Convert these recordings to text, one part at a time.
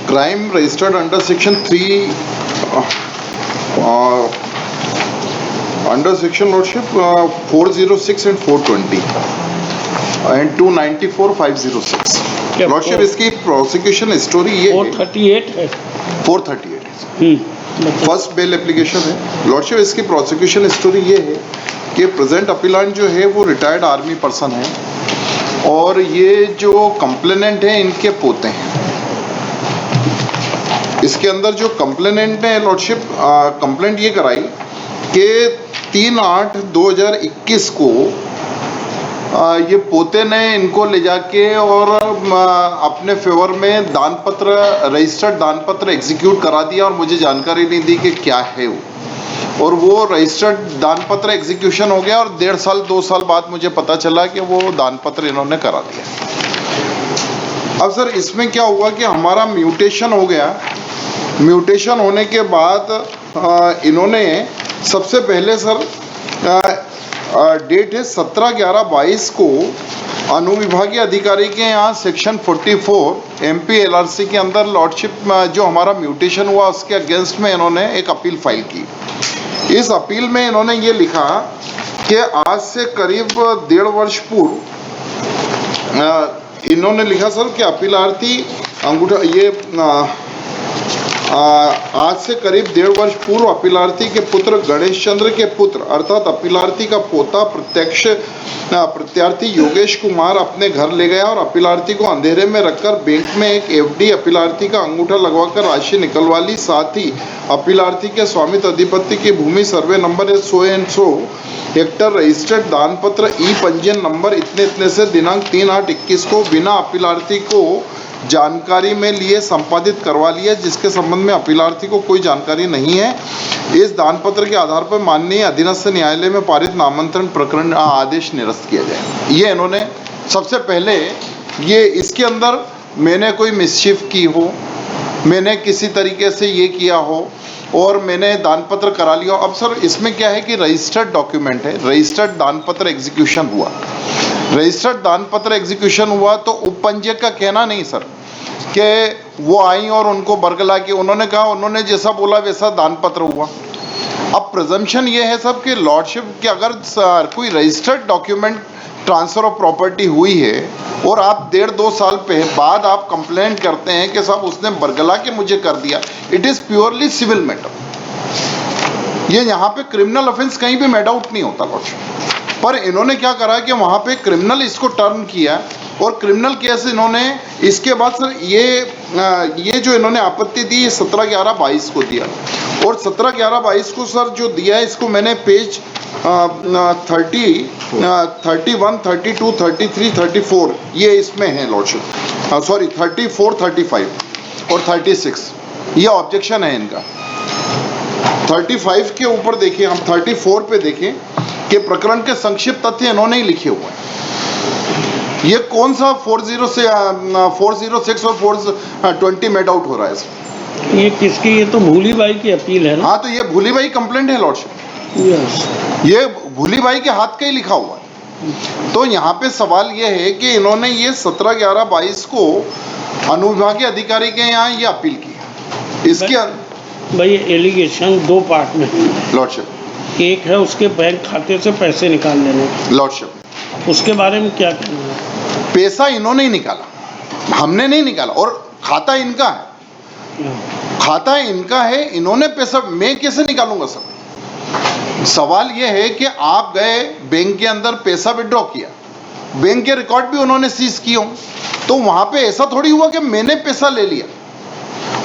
Crime registered under section 3 under section lordship 406 and 420 and 294 506 lordship. इसकी prosecution story ये 438 है 438 first bail application है lordship. इसकी prosecution story ये है कि प्रेजेंट अपीलांट जो है वो रिटायर्ड आर्मी पर्सन है और ये जो कंप्लेनेंट है इनके पोते हैं। इसके अंदर जो कंप्लेनेंट ने लॉर्डशिप कंप्लेंट ये कराई कि 3/8/2021 को ये पोते ने इनको ले जाके और अपने फेवर में दान पत्र रजिस्टर्ड दान पत्र एग्जीक्यूट करा दिया और मुझे जानकारी नहीं दी कि क्या है वो, और वो रजिस्टर्ड दान पत्र एग्जीक्यूशन हो गया और 1.5 साल 2 साल बाद मुझे पता चला कि वो दान पत्र इन्होंने करा दिया। अब सर इसमें क्या हुआ कि हमारा म्यूटेशन हो गया। म्यूटेशन होने के बाद इन्होंने सबसे पहले सर डेट है 17/11/22 को अनुविभागीय अधिकारी के यहाँ सेक्शन 44 MP LRC के अंदर लॉर्डशिप जो हमारा म्यूटेशन हुआ उसके अगेंस्ट में इन्होंने एक अपील फाइल की। इस अपील में इन्होंने ये लिखा कि आज से करीब 1.5 वर्ष पूर्व इन्होंने लिखा सर कि अपीलार्थी अंगूठा ये आज से करीब 1.5 वर्ष पूर्व अपीलार्थी के पुत्र गणेश चंद्र के पुत्र अर्थात अपीलार्थी का पोता प्रत्यार्थी योगेश कुमार अपने घर ले गया और अपीलार्थी को अंधेरे में रखकर बैंक में एक FD अपीलार्थी का अंगूठा लगवाकर राशि निकलवा ली। साथ ही अपीलार्थी के स्वामित्व अधिपत्ति की भूमि सर्वे नंबर 100 हेक्टर रजिस्टर्ड दान पत्र ई पंजीयन नंबर इतने इतने से दिनांक 3/8/21 को बिना अपीलार्थी को जानकारी में लिए संपादित करवा लिया, जिसके संबंध में अपीलार्थी को कोई जानकारी नहीं है। इस दान पत्र के आधार पर माननीय अधीनस्थ न्यायालय में पारित नामांतरण प्रकरण आदेश निरस्त किया जाए। ये इन्होंने सबसे पहले ये इसके अंदर मैंने कोई मिसचिफ की हो, मैंने किसी तरीके से ये किया हो और मैंने दान पत्र करा लिया। अब सर इसमें क्या है कि रजिस्टर्ड डॉक्यूमेंट है, रजिस्टर्ड दान पत्र एग्जीक्यूशन हुआ, रजिस्टर्ड दान पत्र एग्जीक्यूशन हुआ तो उपपंजीयक का कहना नहीं सर कि वो आई और उनको बरगला के उन्होंने कहा उन्होंने जैसा बोला वैसा दान पत्र हुआ। अब प्रिजम्पशन ये है सब कि लॉर्डशिप कि अगर कोई registered document transfer of property हुई है और आप 1.5-2 साल बाद आप कंप्लेंट करते हैं कि साहब उसने बरगला के मुझे कर दिया, it is purely civil matter. ये यहाँ पे क्रिमिनल ऑफेंस कहीं भी मेड आउट नहीं होता लॉर्डशिप, पर इन्होंने क्या करा कि वहाँ पे क्रिमिनल इसको टर्न किया और क्रिमिनल केस इन्होंने इसके बाद सर ये जो इन्होंने आपत्ति दी 17/11/22 को दिया और 17/11/22 को सर जो दिया है इसको मैंने पेज 30, 31, 32, 33, 34 ये इसमें है लॉर्डशिप, सॉरी 34, 35 और 36 ये ऑब्जेक्शन है इनका। 35 के ऊपर देखिए, हम 34 पे देखें कि प्रकरण के संक्षिप्त तथ्य इन्होंने ही लिखे हुए हैं। ये कौन सा 406 और 420 मेड आउट हो रहा है सर? ये किसकी? ये तो भूली बाई की अपील है ना? हाँ, तो ये भूली बाई कंप्लेंट है लॉर्डशिप। यस, ये भूली बाई के हाथ का ही लिखा हुआ है। तो यहाँ पे सवाल ये है कि इन्होंने ये 17/11/22 को अनुविभागीय अधिकारी के यहाँ ये अपील की। इसके भाई एलिगेशन 2 पार्ट में लॉर्डशिप, एक है उसके बैंक खाते से पैसे निकाल लेने लॉर्डशिप, उसके बारे में क्या कहना है? पैसा इन्होंने ही निकाला, हमने नहीं निकाला और खाता इनका है, खाता इनका है, इन्होंने पैसा मैं कैसे निकालूंगा सर? सवाल यह है कि आप गए बैंक के अंदर पैसा विड्रॉ किया, बैंक के रिकॉर्ड भी उन्होंने सीज किए हों, तो वहां पे ऐसा थोड़ी हुआ कि मैंने पैसा ले लिया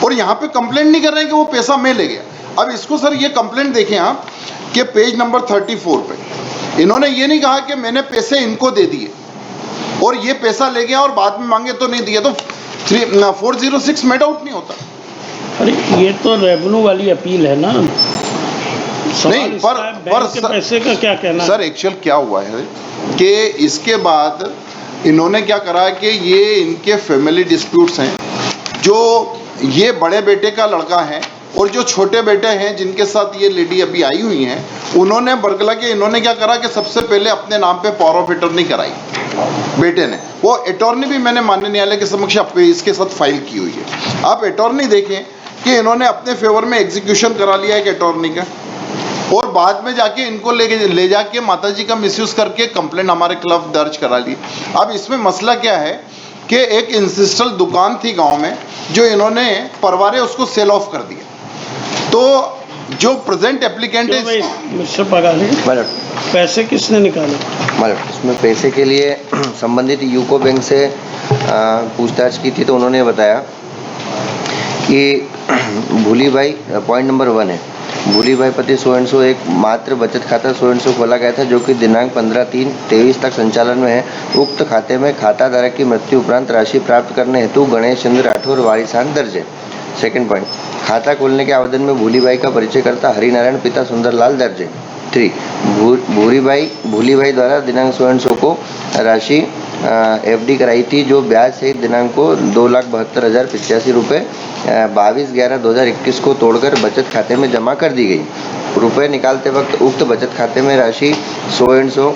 और यहाँ पे कंप्लेंट नहीं कर रहे हैं कि वो पैसा मैं ले गया। अब इसको सर ये कंप्लेंट देखें आप कि पेज नंबर 34 पे इन्होंने ये नहीं कहा कि मैंने पैसे इनको दे दिए और ये पैसा ले गया और बाद में मांगे तो नहीं दिया, तो 406 मेड आउट नहीं होता। अरे ये तो रेवेन्यू वाली अपील है ना? नहीं, पर के पैसे का क्या कहना सर? एक्चुअल क्या हुआ है कि इसके बाद इन्होंने क्या करा कि ये इनके फैमिली डिस्प्यूट्स हैं, जो ये बड़े बेटे का लड़का है और जो छोटे बेटे हैं जिनके साथ ये लेडी अभी आई हुई हैं, उन्होंने बरगला के इन्होंने क्या करा कि सबसे पहले अपने नाम पे पावर ऑफ अटॉर्नी कराई बेटे ने। वो अटॉर्नी भी मैंने माननीय न्यायालय के समक्ष इसके साथ फाइल की हुई है। आप अटॉर्नी देखें कि इन्होंने अपने फेवर में एग्जीक्यूशन करा लिया है अटॉर्नी का, और बाद में जाके इनको ले जाके माताजी का मिसयूज करके कंप्लेंट हमारे खिलाफ दर्ज करा ली। अब इसमें मसला क्या है कि एक इंसिस्टल दुकान थी गांव में जो इन्होंने परवारे उसको सेल ऑफ कर दिया। तो जो प्रेजेंट एप्लीकेंट है मुझसे पगा ले, पैसे किसने निकाले? इसमें पैसे के लिए संबंधित यूको बैंक से पूछताछ की थी, तो उन्होंने बताया कि भूली भाई, पॉइंट नंबर 1 है, भूली भाई पति सो एंड सो एक मात्र बचत खाता सो एंड सो खोला गया था, जो कि दिनांक 15/3/23 तक संचालन में है। उक्त खाते में खाता धारक की मृत्यु उपरांत राशि प्राप्त करने हेतु गणेश चंद्र राठौर वारिसान दर्ज है। सेकंड पॉइंट, खाता खोलने के आवेदन में भूली भाई का परिचयकर्ता हरिनारायण पिता सुंदरलाल दर्ज है। 3, भूली भाई द्वारा दिनांक सो एंड सो को राशि एफडी कराई थी, जो ब्याज सहित दिनांक को 2,72,085 रुपये 22/11/2021 को तोड़कर बचत खाते में जमा कर दी गई। रुपये निकालते वक्त उक्त बचत खाते में राशि सो एंड सो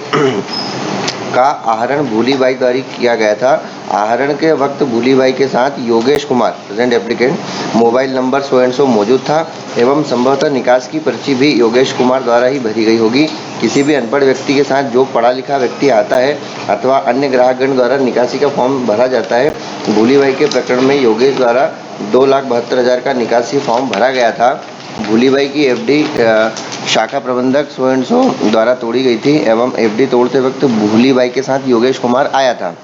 का आहरण भूली बाई द्वारा किया गया था। आहरण के वक्त भूली बाई के साथ Yogesh Kumar present applicant mobile number so and so मौजूद था एवं संभवतः निकास की पर्ची भी योगेश कुमार द्वारा ही भरी गई होगी। किसी भी अनपढ़ व्यक्ति के साथ जो पढ़ा लिखा व्यक्ति आता है अथवा अन्य ग्राहकगण द्वारा निकासी का फॉर्म भरा जाता है। भूली बाई के प्रकरण में योगेश द्वारा 2,72,000 का निकासी फॉर्म भरा गया था। भूली बाई की एफडी शाखा प्रबंधक सो एंड सो द्वारा तोड़ी गई थी एवं एफडी तोड़ते वक्त भूली बाई के साथ योगेश कुमार आया था।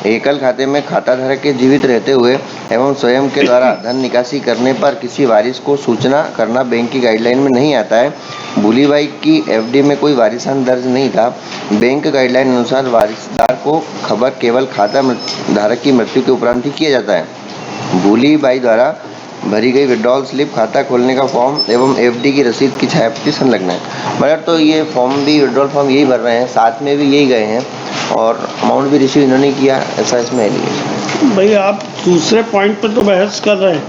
एकल खाते में खाता धारक के जीवित रहते हुए एवं स्वयं के द्वारा धन निकासी करने पर किसी वारिस को सूचना करना बैंक की गाइडलाइन में नहीं आता है। भूली बाई की एफडी में कोई वारिसान दर्ज नहीं था। बैंक गाइडलाइन अनुसार वारिसदार को खबर केवल खाता धारक की मृत्यु के उपरांत ही किया जाता है। भूली बाई द्वारा भरी गई विड्रॉल स्लिप, खाता खोलने का फॉर्म एवं एफडी की रसीद की छायाप्रति संलग्न है। मतलब तो ये फॉर्म भी, विड्रॉल फॉर्म यही भर रहे हैं, साथ में भी यही गए हैं और अमाउंट भी रिसीव इन्होंने किया, ऐसा इसमें एलिगेशन। भाई आप दूसरे पॉइंट पर तो बहस कर रहे हैं,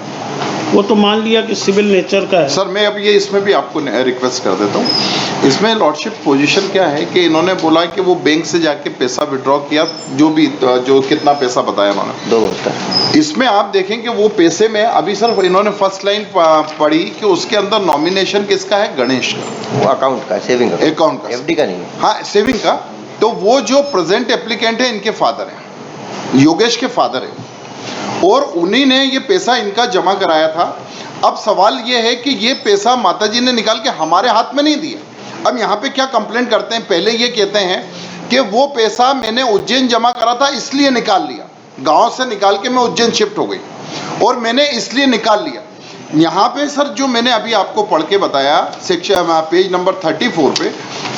वो तो मान लिया कि सिविल नेचर का है। सर मैं अब ये इसमें भी आपको रिक्वेस्ट कर देता हूँ। इसमें लॉर्डशिप पोजीशन क्या है कि इन्होंने बोला कि वो बैंक से जाके पैसा विड्रॉ किया, जो कितना पैसा बताया उन्होंने 2 होता। इसमें आप देखें कि वो पैसे में अभी सर इन्होंने फर्स्ट लाइन पढ़ी कि उसके अंदर नॉमिनेशन किसका है, गणेश का, वो अकाउंट का, सेविंग अकाउंट का, एफडी का नहीं है। हाँ सेविंग का। तो वो जो प्रेजेंट एप्लीकेंट है इनके फादर है, योगेश के फादर है, और उन्हीं ने ये पैसा इनका जमा कराया था। अब सवाल ये है कि ये पैसा माताजी ने निकाल के हमारे हाथ में नहीं दिया। अब यहाँ पे क्या कंप्लेंट करते हैं, पहले ये कहते हैं कि वो पैसा मैंने उज्जैन जमा करा था इसलिए निकाल लिया, गांव से निकाल के मैं उज्जैन शिफ्ट हो गई और मैंने इसलिए निकाल लिया। यहाँ पे सर जो मैंने अभी आपको पढ़ के बताया सेक्शन पेज नंबर 34 पे,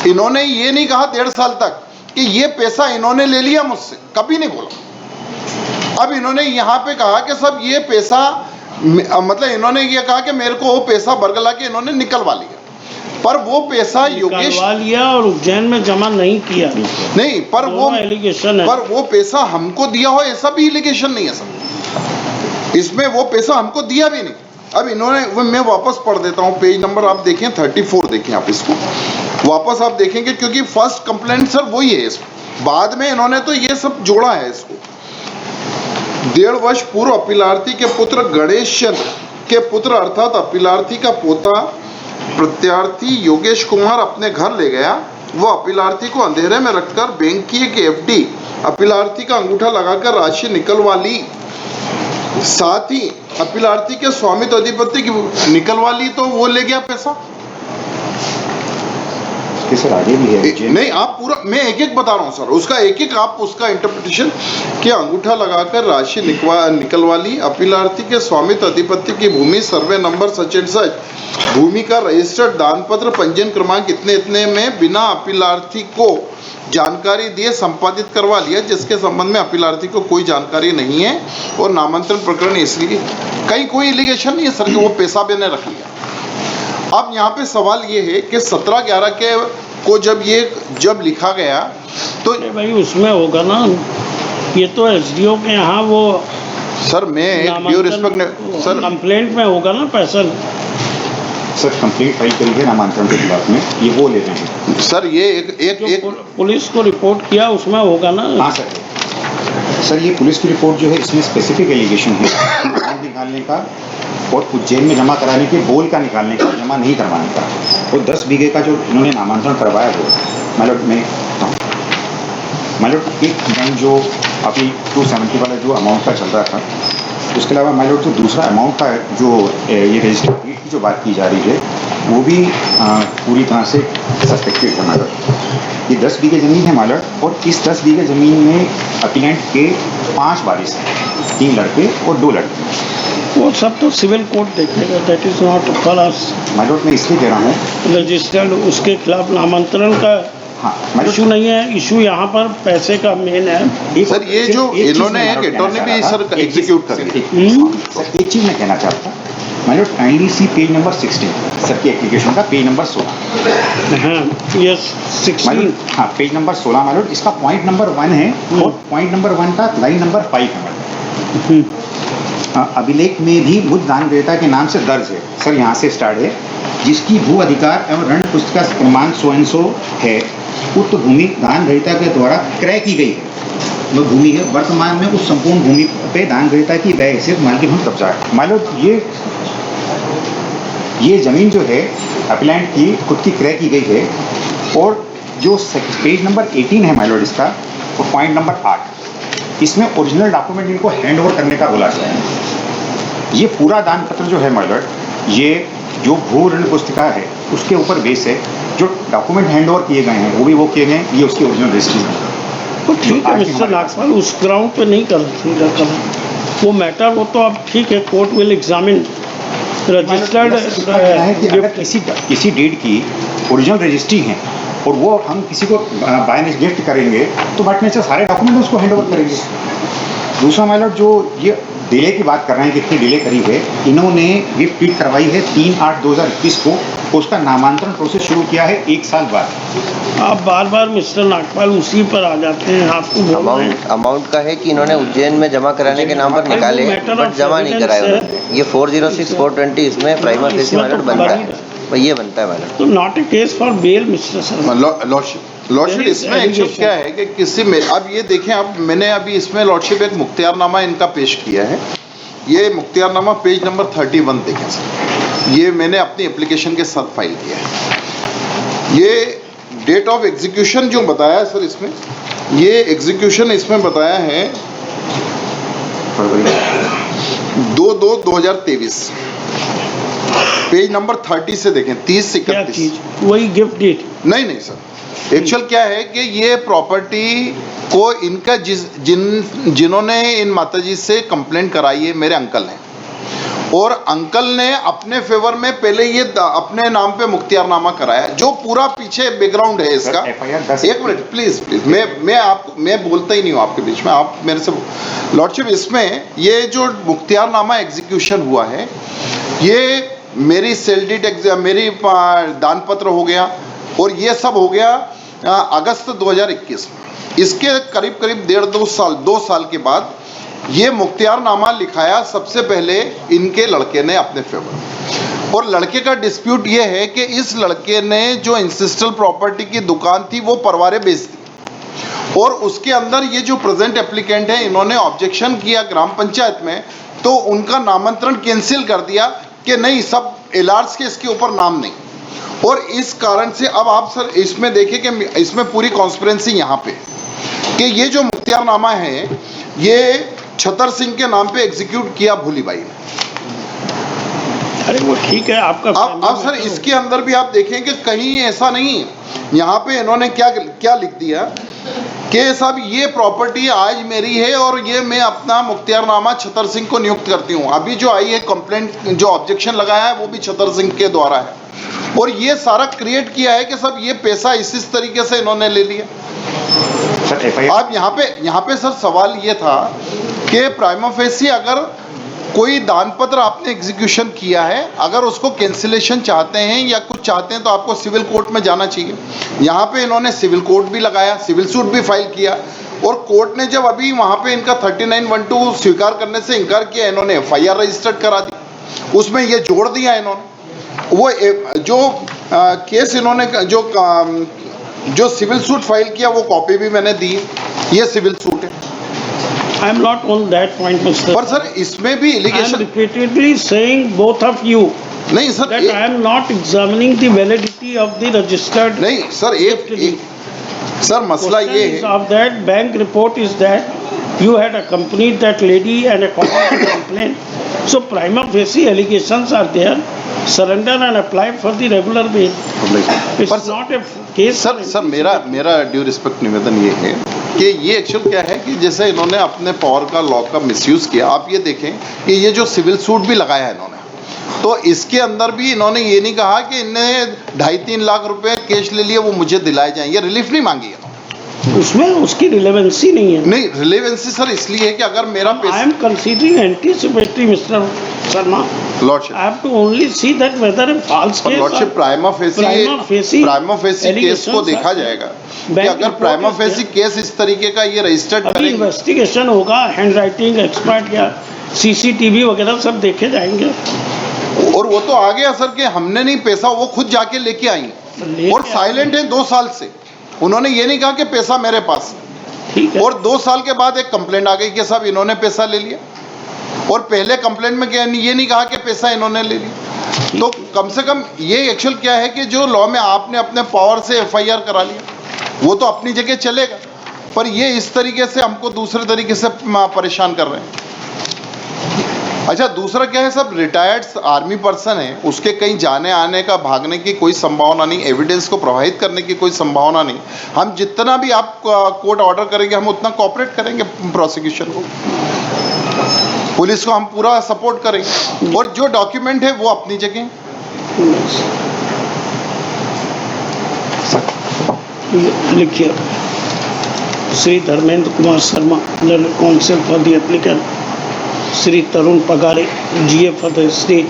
इन्होंने ये नहीं कहा 1.5 साल तक कि ये पैसा इन्होंने ले लिया मुझसे, कभी नहीं बोला। अब इन्होंने यहाँ पे कहा कि सब ये पैसा, मतलब इन्होंने ये कहा कि मेरे को वो पैसा बरगला के इन्होंने निकलवा लिया, पर वो पैसा योगेश निकलवा लिया और उज्जैन में जमा नहीं किया। नहीं, पर वो एलिगेशन है, पर वो पैसा हमको दिया हो ऐसा भी एलिगेशन नहीं है सर, इसमें वो पैसा हमको दिया भी नहीं। अब इन्होंने, मैं वापस पढ़ देता हूँ, पेज नंबर आप देखें 34 देखें आप इसको वापस आप देखेंगे, क्योंकि फर्स्ट कंप्लेंट सर वही है इसमें, बाद में इन्होंने तो ये सब जोड़ा है इसको। 1.5 वर्ष पूर्व अपीलार्थी के पुत्र गणेश चंद्र के पुत्र अर्थात अपीलार्थी का पोता प्रत्यार्थी योगेश कुमार अपने घर ले गया। वो अपीलार्थी को अंधेरे में रखकर बैंक की एक एफडी अपीलार्थी का अंगूठा लगाकर राशि निकलवा ली, साथ ही अपीलार्थी के स्वामित्व अधिपति की निकलवा ली, तो वो ले गया पैसा। सर आगे भी है नहीं, आप पूरा, मैं एक एक बता रहा हूँ सर, उसका एक एक आप उसका इंटरप्रिटेशन कि अंगूठा लगाकर राशि निकलवा ली। अपीलार्थी के स्वामित्व अधिपति की भूमि survey number such and such, भूमि का रजिस्टर्ड दान पत्र पंजीयन क्रमांक इतने इतने में बिना अपीलार्थी को जानकारी दिए संपादित करवा लिया, जिसके संबंध में अपीलार्थी को कोई जानकारी नहीं है और नामांतरण प्रकरण इसलिए कहीं कोई एलिगेशन नहीं है सर कि वो पैसा मैंने रख लिया। अब यहाँ पे सवाल ये है कि 17/11 के को जब लिखा गया तो भाई उसमें होगा ना, ये तो एसडीओ के यहाँ वो सर मैं ड्यू रिस्पेक्ट सर कंप्लेंट में होगा ना पैसा। सर कंप्लेंट फाइल करी है नामांतरण के खिलाफ में, ये वो ले रहे हैं। सर ये एक जो पुलिस को रिपोर्ट किया उसमें होगा ना। हाँ सर ये पुलिस की रिपोर्ट जो है इसमें स्पेसिफिक एलिगेशन है बॉन्ड निकालने का और उज्जैन में जमा कराने के, बोल का निकालने का, जमा नहीं करवाने का। और 10 बीघे का जो इन्होंने नामांतरण करवाया वो माइलॉट एक बैंक जो अभी 270 वाला जो अमाउंट का चल रहा था, उसके अलावा माइलॉट जो दूसरा अमाउंट का जो ये रजिस्टर्ड डीड की जो बात की जा रही है वो भी पूरी तरह से सस्पेक्टेड है माइलॉट। ये 10 बीघे ज़मीन है माइलॉट, और इस 10 बीघे ज़मीन में अपीलेंट के 5 वारिस हैं, 3 लड़के और 2 लड़की। वो सब तो सिविल कोर्ट देखेगा, that is not for us. My lord मैं इसलिए कह रहा हूँ रजिस्टर्ड उसके खिलाफ नामांतरण का हाँ इशू नहीं है, इशू यहाँ पर पैसे का मेन है। सर ये जो इन्होंने एक अटॉर्नी भी सर एग्जीक्यूट कर दी। सर एक चीज़ मैं कहना चाहता हूँ, my lord kindly see page number 16 sir की एप्लीकेशन का, पेज नंबर 16। हाँ यस 16। हाँ पेज नंबर 16 माइलॉट, इसका पॉइंट नंबर 1 है और पॉइंट नंबर 1 का लाइन नंबर 5 है। अभिलेख में भी मुझ दान ग्रहीता के नाम से दर्ज है सर, यहाँ से स्टार्ट है, जिसकी भू अधिकार एवं ऋण पुस्तिका प्रमाण सो है, उक्त भूमि दान ग्रहीता के द्वारा क्रय की गई है, वह भूमि है। वर्तमान में उस संपूर्ण भूमि पे दान ग्रहीता की वह हैसियत मालकिन हम कब्जा है। माइलॉट ये जमीन जो है अपलैंड की खुद की क्रय की गई है, और जो पेज नंबर 18 है माइलॉट इसका, और पॉइंट नंबर 8, इसमें ओरिजिनल डॉक्यूमेंट इनको हैंड ओवर करने का बोला गया है। ये पूरा दान पत्र जो है माइलॉट, ये जो भू ऋण पुस्तिका है उसके ऊपर बेस है, जो डॉक्यूमेंट हैंड ओवर किए गए हैं वो भी वो किए गए हैं, ये उसकी ओरिजिनल रजिस्ट्री है। तो ठीक है मिस्टर नागपाल, उस ग्राउंड पे नहीं कर वो मैटर, वो तो अब ठीक है, कोर्ट विल एग्जामिन रजिस्टर्ड। अगर किसी डीड की ओरिजिनल रजिस्ट्री है और वो हम किसी को बाय गिफ्ट करेंगे तो बट नेचर सारे डॉक्यूमेंट उसको हैंड ओवर करेंगे। दूसरा माइलॉट जो ये डिले की बात कर रहे हैं, कितनी डिले करी है, इन्होंने गिफ्ट डीड करवाई है 3/8/2021 को, उसका नामांतरण प्रोसेस शुरू किया है 1 साल बाद। आप बार बार मिस्टर नागपाल उसी पर आ जाते हैं। आपको अमाउंट का है कि इन्होंने उज्जैन में जमा कराने के नाम पर निकाले बट जमा नहीं कराए उन्होंने। ये 406/420 इसमें प्राइमा फेसी माइलॉट बनता है, ये बनता है माइलॉट। तो not a case for bail mister Sharma. Lordship इसमें एक्चुअल क्या है कि किसी में, अब ये देखें, अब मैंने अभी इसमें लॉर्डशिप एक मुख्तियारनामा इनका पेश किया है। ये मुख्तियारनामा पेज नंबर 31 देखें सर, ये मैंने अपनी एप्लीकेशन के साथ फाइल किया है। ये डेट ऑफ एग्जीक्यूशन जो बताया है सर इसमें, ये एग्जीक्यूशन इसमें बताया है 2/2/2023, पेज नंबर 30 से देखें, 30 से 31। वही गिफ्ट डीड नहीं सर, एक्चुअल क्या है कि ये प्रॉपर्टी को इनका जिन्होंने इन माताजी से कंप्लेंट कराई है मेरे अंकल हैं, और अंकल ने अपने फेवर में पहले ये अपने नाम पे मुख्तियारनामा कराया, जो पूरा पीछे बैकग्राउंड है इसका। एक मिनट प्लीज, मैं बोलता ही नहीं हूँ आपके बीच में, आप मेरे से लॉर्डशिप, इसमें ये जो मुख्तियारनामा एग्जीक्यूशन हुआ है, ये मेरी सेल डीड, मेरी दान पत्र हो गया, और ये सब हो गया अगस्त 2021 में। इसके करीब 2 साल के बाद ये मुख्तियारनामा लिखाया सबसे पहले इनके लड़के ने अपने फेवर, और लड़के का डिस्प्यूट ये है कि इस लड़के ने जो इंसिस्टल प्रॉपर्टी की दुकान थी वो परवारे बेच दी, और उसके अंदर ये जो प्रेजेंट एप्लीकेंट है इन्होंने ऑब्जेक्शन किया ग्राम पंचायत में, तो उनका नामांतरण कैंसिल कर दिया कि नहीं, सब एलआर्स के इसके ऊपर नाम नहीं। और इस कारण से अब आप सर इसमें देखिए कि इसमें पूरी कॉन्स्पिरेंसी यहाँ पे कि ये जो मुख्तियारनामा है ये छतर सिंह के नाम पे एग्जीक्यूट किया भूलीबाई ने। अरे वो ठीक है आपका। अब सर इसके अंदर भी आप देखें कि कहीं ऐसा नहीं है, यहाँ पे इन्होंने क्या लिख दिया कि साहब ये प्रॉपर्टी आज मेरी है और ये मैं अपना मुख्तियारनामा छतर सिंह को नियुक्त करती हूँ। अभी जो आई है कंप्लेंट, जो ऑब्जेक्शन लगाया है वो भी छतर सिंह के द्वारा है, और ये सारा क्रिएट किया है कि सब ये पैसा इस तरीके से इन्होंने ले लिया। अब यहाँ पे सर सवाल ये था कि प्राइमा फेसी अगर कोई दान पत्र आपने एग्जीक्यूशन किया है, अगर उसको कैंसिलेशन चाहते हैं या कुछ चाहते हैं तो आपको सिविल कोर्ट में जाना चाहिए। यहाँ पे इन्होंने सिविल कोर्ट भी लगाया, सिविल सूट भी फाइल किया, और कोर्ट ने जब अभी वहाँ पे इनका 3912 स्वीकार करने से इनकार किया, इन्होंने FIR रजिस्टर्ड करा दी, उसमें ये जोड़ दिया इन्होंने वो जो केस इन्होंने जो सिविल सूट फाइल किया वो कॉपी भी मैंने दी, ये सिविल सूट है। I am not on that point, Mr. पर सर इसमें भी I am allegation repeatedly saying both of you नहीं sir that I am not examining the validity of the registered. नहीं सर सर मसला ये Question is है of that bank report is that you had accompanied that lady and according to the complaint. So prima facie allegations are there. Surrender and apply for the regular bail. It's पर not a case. Sir मेरा due respect निवेदन ये है कि ये actual क्या है कि जैसे इन्होंने अपने पावर का लॉ का मिसयूज किया। आप ये देखें कि ये जो सिविल सूट भी लगाया है इन्होंने, तो इसके अंदर भी इन्होंने ये नहीं कहा कि इन्हें 2.5-3 लाख रुपए कैश ले लिए वो मुझे दिलाए जाएं, ये रिलीफ नहीं मांगी है। उसमें उसकी रिलेवेंसी नहीं है। नहीं रिलेवेंसी सर इसलिए है कि अगर मेरा I पैसा am considering anticipatory, Mr. Sharma. Lordship I have to only see that whether a false case lordship or prima facie case को allegations देखा are- जाएगा कि Bank अगर report prima is facie there. Case इस तरीके का ये रजिस्टर्ड अभी करेंगे इन्वेस्टिगेशन होगा, हैंड राइटिंग एक्सपर्ट या सीसीटीवी वगैरह सब देखे जाएंगे। और वो तो आ गया सर कि हमने नहीं पैसा वो खुद जाके लेके आई लेके और साइलेंट है 2 साल से। उन्होंने ये नहीं कहा कि पैसा मेरे पास है। ठीक है। और 2 साल के बाद एक कंप्लेंट आ गई कि साहब इन्होंने पैसा ले लिया, और पहले कंप्लेंट में क्या ये नहीं कहा कि पैसा इन्होंने ले लिया। तो कम से कम ये एक्चुअल क्या है कि जो लॉ में आपने अपने पावर से एफआईआर करा लिया वो तो अपनी जगह चलेगा, पर ये इस तरीके से हमको दूसरे तरीके से परेशान कर रहे हैं। अच्छा दूसरा क्या है, सब रिटायर्ड आर्मी पर्सन है, उसके कहीं जाने आने का भागने की कोई संभावना नहीं, एविडेंस को प्रभावित करने की कोई संभावना नहीं। हम जितना भी आप कोर्ट ऑर्डर करेंगे हम उतना कोऑपरेट करेंगे प्रोसिक्यूशन को, पुलिस को हम पूरा सपोर्ट करेंगे, और जो डॉक्यूमेंट है वो अपनी जगह। लिखिए, Shri Dharmendra Kumar Sharma, general council for the applicant, Shri Tarun Pagare, GA for the state.